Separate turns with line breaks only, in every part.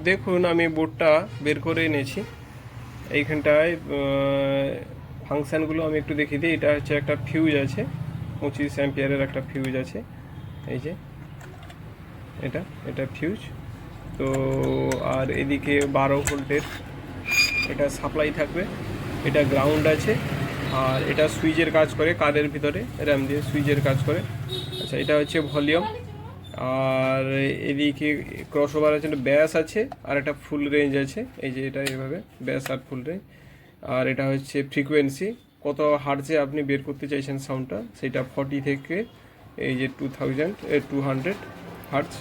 দেখুন আমি বোর্ডটা বের করে এনেছি। এইখানটায় ফাংশানগুলো আমি একটু দেখিয়ে দিই। এটা হচ্ছে একটা ফিউজ আছে, 25 অ্যাম্পিয়ারের একটা ফিউজ আছে। এই যে এটা এটা ফিউজ। তো আর এদিকে 12 ভোল্টের এটা সাপ্লাই থাকবে। এটা গ্রাউন্ড আছে, আর এটা সুইচের কাজ করে, কারের ভিতরে র্যাম দিয়ে সুইচের কাজ করে। আচ্ছা, এটা হচ্ছে ভলিউম। আর এদিকে ক্রস ওভার আছে, ব্যাস আছে, আর একটা ফুল রেঞ্জ আছে। এই যে এটা এভাবে ব্যাস আর ফুল রেঞ্জ। আর এটা হচ্ছে ফ্রিকোয়েন্সি, কত হার্টজে আপনি বের করতে চাইছেন সাউন্ডটা, সেটা 40 থেকে এই যে 200 হার্টজ।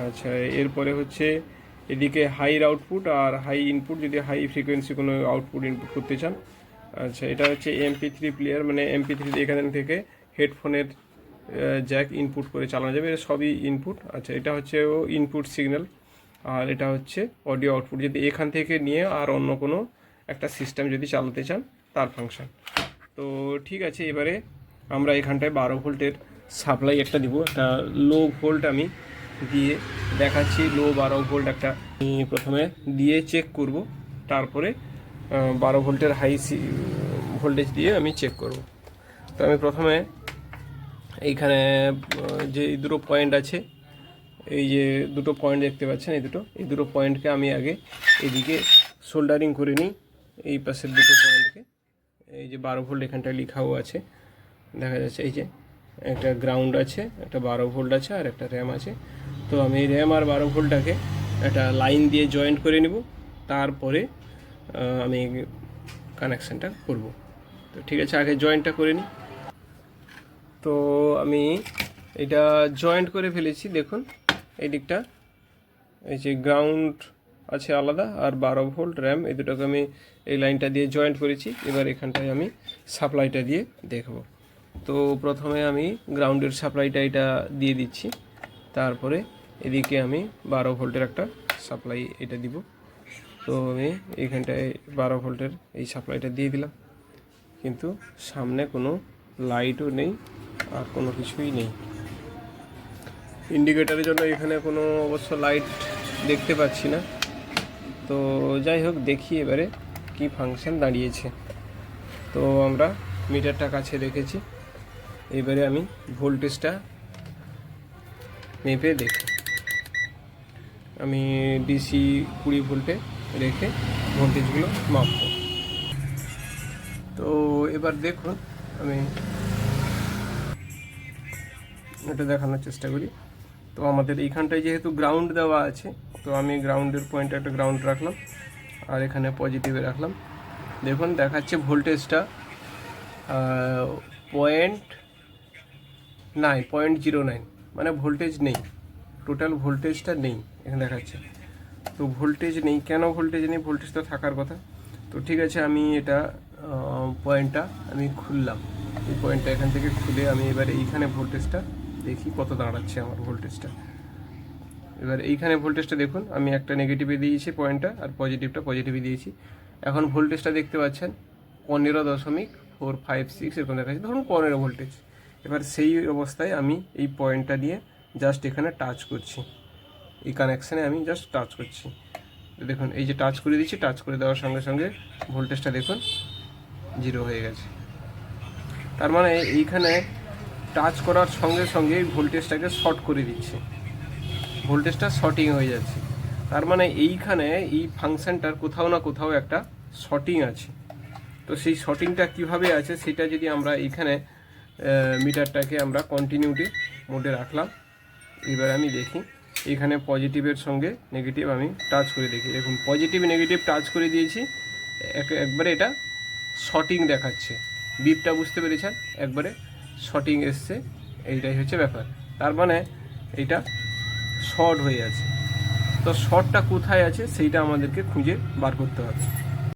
আচ্ছা, এরপরে হচ্ছে এদিকে হাইয়ের আউটপুট আর হাই ইনপুট, যদি হাই ফ্রিকোয়েন্সি কোনো আউটপুট ইনপুট করতে চান। আচ্ছা, এটা হচ্ছে MP3 প্লেয়ার, মানে MP3 এখান থেকে হেডফোনের জ্যাক ইনপুট করে চালানো যাবে, এটা সবই ইনপুট। আচ্ছা, এটা হচ্ছে ও ইনপুট সিগন্যাল, আর এটা হচ্ছে অডিও আউটপুট, যদি এখান থেকে নিয়ে আর অন্য কোনো একটা সিস্টেম যদি চালাতে চান তার ফাংশন। তো ঠিক আছে, এবারে আমরা এখানটায় 12 ভোল্টের সাপ্লাই একটা দিব। একটা লো ভোল্ট আমি দিয়ে দেখাচ্ছি। লো 12 ভোল্ট একটা আমি প্রথমে দিয়ে চেক করব, তারপরে 12 ভোল্টের হাই ভোল্টেজ দিয়ে আমি চেক করব। তো আমি প্রথমে এইখানে যে দুটো পয়েন্ট আছে, এই যে দুটো পয়েন্ট দেখতে পাচ্ছেন, এই দুটো পয়েন্টকে আমি আগে এদিকে সোল্ডারিং করে নিই। এই পাশের দুটো পয়েন্টকে, এই যে 12 ভোল্ট এখানটায় লেখাও আছে, দেখা যাচ্ছে। এই যে একটা গ্রাউন্ড আছে, একটা 12 ভোল্ট আছে, আর একটা র্যাম আছে। তো আমি র্যাম আর 12 ভোল্টটাকে একটা লাইন দিয়ে জয়েন্ট করে নিব, তারপরে আমি কানেকশানটা করব। তো ঠিক আছে, আগে জয়েন্টটা করে নিই। তো আমি এটা জয়েন্ট করে ফেলেছি। দেখুন এই দিকটা, এই যে গ্রাউন্ড আছে আলাদা, আর 12 ভোল্ট র্যাম, এই দুটোকে আমি এই লাইনটা দিয়ে জয়েন্ট করেছি। এবার এখানটায় আমি সাপ্লাইটা দিয়ে দেখব। তো প্রথমে আমি গ্রাউন্ডের সাপ্লাইটা এটা দিয়ে দিচ্ছি, তারপরে এদিকে আমি 12 ভোল্টের একটা সাপ্লাই এটা দিব। তো আমি এইখানটায় 12 ভোল্টের এই সাপ্লাইটা দিয়ে দিলাম, কিন্তু সামনে কোনো লাইটও নেই আর কোনো কিছুই নেই। ইন্ডিকেটারের জন্য এখানে কোনো অবশ্য লাইট দেখতে পাচ্ছি না। তো যাই হোক, দেখি এবারে কি ফাংশন দাঁড়িয়েছে। তো আমরা মিটারটা কাছে রেখেছি, এবারে আমি ভোল্টেজটা মেপে দেখি। আমি DC 20 ভোল্টে রেখে ভোল্টেজগুলো মাপব। তো এবার দেখুন, আমি এটা দেখানোর চেষ্টা করি। তো আমাদের এইখানটায় যেহেতু গ্রাউন্ড দেওয়া আছে, তো আমি গ্রাউন্ডের পয়েন্টে একটা গ্রাউন্ড রাখলাম, আর এখানে পজিটিভে রাখলাম। দেখুন দেখাচ্ছে ভোল্টেজটা 0.09, মানে ভোল্টেজ নেই, টোটাল ভোল্টেজটা নেই এখানে দেখাচ্ছে। তো ভোল্টেজ নেই, কেন ভোল্টেজ নেই? ভোল্টেজ তো থাকার কথা। তো ঠিক আছে, আমি এটা পয়েন্টটা আমি খুললাম। এই পয়েন্টটা এখান থেকে খুলে আমি এবার এইখানে ভোল্টেজটা দেখি কত দাঁড়াচ্ছে আমার ভোল্টেজটা। এবার এইখানে ভোল্টেজটা দেখুন, আমি একটা নেগেটিভে দিয়েছি পয়েন্টটা, আর পজিটিভে দিয়েছি। এখন ভোল্টেজটা দেখতে পাচ্ছেন 15.456 এরকম দেখাচ্ছে, ধরুন 15 ভোল্টেজ। এবার সেই অবস্থায় আমি এই পয়েন্টটা নিয়ে জাস্ট এখানে টাচ করছি, এই কানেকশানে আমি জাস্ট টাচ করছি। দেখুন এই যে টাচ করে দিচ্ছি, টাচ করে দেওয়ার সঙ্গে সঙ্গে ভোল্টেজটা দেখুন 0 হয়ে গেছে। তার মানে এইখানে টাচ করার সঙ্গে সঙ্গে ভোল্টেজটাকে শর্ট করে দিচ্ছে, ভোল্টেজটা শর্টিং হয়ে যাচ্ছে। তার মানে এইখানে এই ফাংশনটার কোথাও না কোথাও একটা শর্টিং আছে। তো সেই শর্টিংটা কিভাবে আছে সেটা যদি আমরা এইখানে মিটারটাকে আমরা কন্টিনিউটি মোডে রাখলাম, এবার আমি দেখি এখানে পজিটিভের সঙ্গে নেগেটিভ আমি টাচ করে দেখি। দেখুন পজিটিভ নেগেটিভ টাচ করে দিয়েছি, একবারে এটা শর্টিং দেখাচ্ছে। বিপটা বুঝতে পেরেছেন, একবারে শর্টিং এসছে, এইটাই হচ্ছে ব্যাপার। তার মানে এইটা শর্ট হয়ে আছে। তো শর্টটা কোথায় আছে সেইটা আমাদেরকে খুঁজে বার করতে হবে।